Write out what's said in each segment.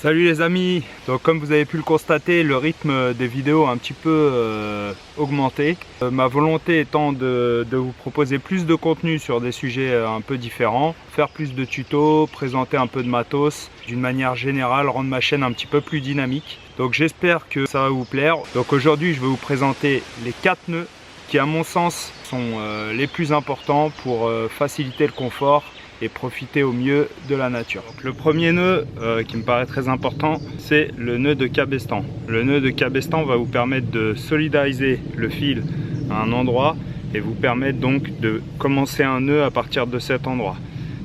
Salut les amis, donc comme vous avez pu le constater, le rythme des vidéos a un petit peu augmenté. Ma volonté étant de vous proposer plus de contenu sur des sujets un peu différents, faire plus de tutos, présenter un peu de matos, d'une manière générale rendre ma chaîne un petit peu plus dynamique. Donc j'espère que ça va vous plaire. Donc aujourd'hui je vais vous présenter les 4 nœuds qui à mon sens sont les plus importants pour faciliter le confort et profiter au mieux de la nature. Donc, le premier nœud qui me paraît très important, c'est le nœud de cabestan. Le nœud de cabestan va vous permettre de solidariser le fil à un endroit et vous permettre donc de commencer un nœud à partir de cet endroit.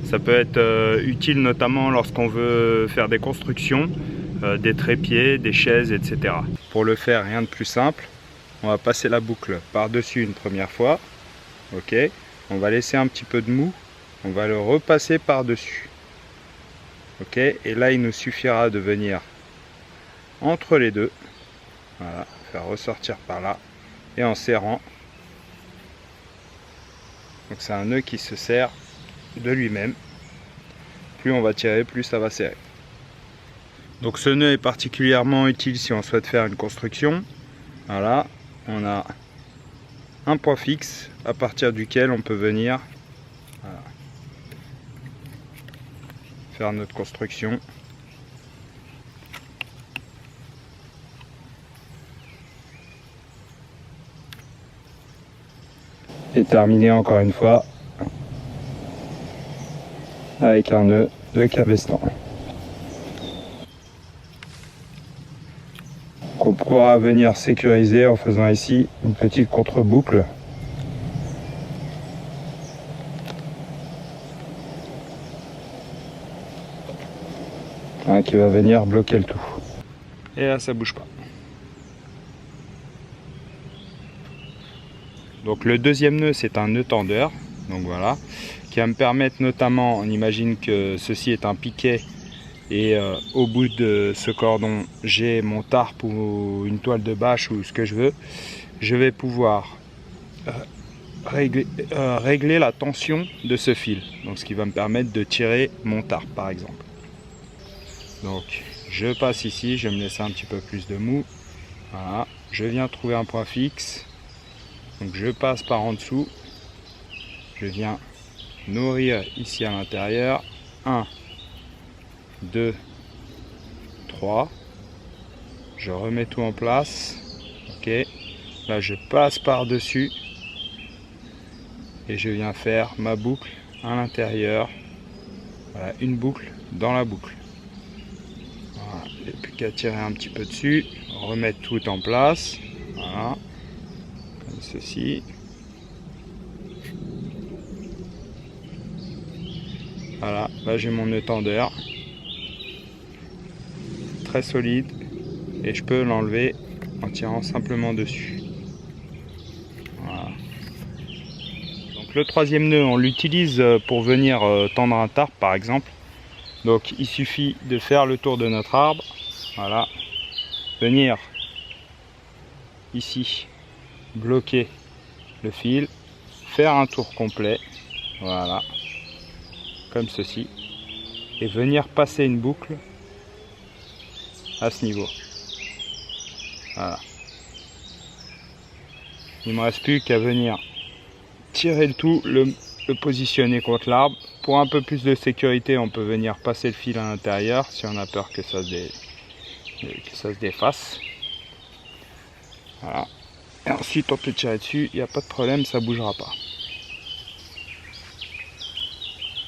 Ça peut être utile notamment lorsqu'on veut faire des constructions, des trépieds, des chaises, etc. Pour le faire, rien de plus simple. On va passer la boucle par-dessus une première fois. Ok. On va laisser un petit peu de mou. On va le repasser par-dessus. Ok, et là il nous suffira de venir entre les deux. Voilà, faire ressortir par là et en serrant. Donc c'est un nœud qui se serre de lui-même. Plus on va tirer, plus ça va serrer. Donc ce nœud est particulièrement utile si on souhaite faire une construction. Voilà, on a un point fixe à partir duquel on peut venir faire notre construction. Et terminer encore une fois avec un nœud de cabestan. Qu'on pourra venir sécuriser en faisant ici une petite contre-boucle. Qui va venir bloquer le tout. Et là ça bouge pas. Donc le deuxième nœud c'est un nœud tendeur, donc voilà, qui va me permettre notamment, on imagine que ceci est un piquet et au bout de ce cordon j'ai mon tarp ou une toile de bâche ou ce que je veux, je vais pouvoir régler la tension de ce fil, donc ce qui va me permettre de tirer mon tarp par exemple. Donc je passe ici, je vais me laisser un petit peu plus de mou. Voilà, je viens trouver un point fixe. Donc je passe par en dessous. Je viens nourrir ici à l'intérieur. 1, 2, 3. Je remets tout en place. Ok. Là je passe par dessus. Et je viens faire ma boucle à l'intérieur. Voilà, une boucle dans la boucle. Il n'y a plus qu'à tirer un petit peu dessus, remettre tout en place, voilà, comme ceci. Voilà, là j'ai mon nœud tendeur, très solide, et je peux l'enlever en tirant simplement dessus. Voilà. Donc le troisième nœud, on l'utilise pour venir tendre un tarp par exemple. Donc il suffit de faire le tour de notre arbre, voilà, venir ici, bloquer le fil, faire un tour complet, voilà, comme ceci, et venir passer une boucle à ce niveau. Voilà. Il ne me reste plus qu'à venir tirer le tout, le positionner contre l'arbre. Pour un peu plus de sécurité, on peut venir passer le fil à l'intérieur si on a peur que ça se défasse. Voilà. Et ensuite on peut tirer dessus, il n'y a pas de problème, ça ne bougera pas.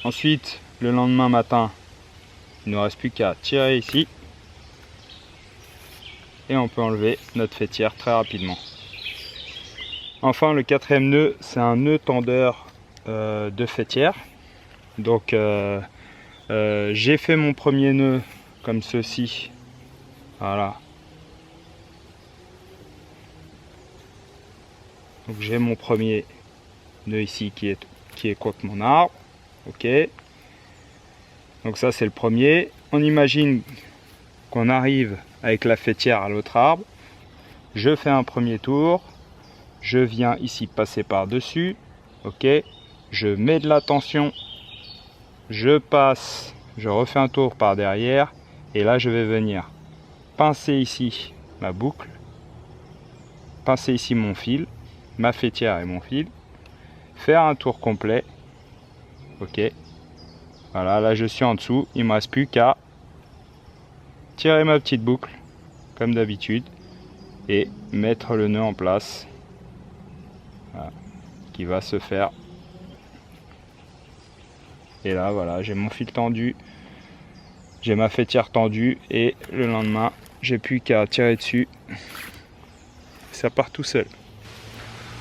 Ensuite, le lendemain matin, il ne nous reste plus qu'à tirer ici. Et on peut enlever notre faîtière très rapidement. Enfin, le quatrième nœud, c'est un nœud tendeur de faîtière. Donc j'ai fait mon premier nœud comme ceci, voilà. Donc j'ai mon premier nœud ici qui est contre mon arbre, ok. Donc ça c'est le premier. On imagine qu'on arrive avec la faîtière à l'autre arbre. Je fais un premier tour, je viens ici passer par dessus, ok. Je mets de la tension. Je passe, je refais un tour par derrière Et là je vais venir pincer ici ma boucle, pincer ici mon fil, ma faîtière et mon fil, faire un tour complet. Ok, voilà, là je suis en dessous, il me reste plus qu'à tirer ma petite boucle comme d'habitude et mettre le nœud en place. Voilà, qui va se faire. Et là voilà, j'ai mon fil tendu, j'ai ma faîtière tendue et le lendemain j'ai plus qu'à tirer dessus, ça part tout seul.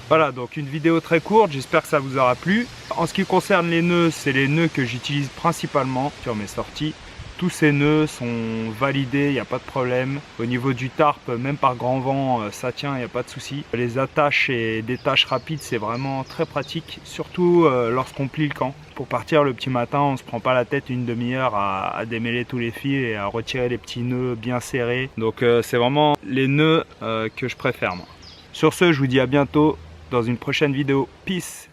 Voilà, donc une vidéo très courte, j'espère que ça vous aura plu. En ce qui concerne les nœuds, c'est les nœuds que j'utilise principalement sur mes sorties. Tous ces nœuds sont validés, il n'y a pas de problème. Au niveau du tarp, même par grand vent, ça tient, il n'y a pas de souci. Les attaches et détaches rapides, c'est vraiment très pratique, surtout lorsqu'on plie le camp. Pour partir le petit matin, on ne se prend pas la tête une demi-heure à démêler tous les fils et à retirer les petits nœuds bien serrés. Donc c'est vraiment les nœuds que je préfère moi. Sur ce, je vous dis à bientôt dans une prochaine vidéo. Peace!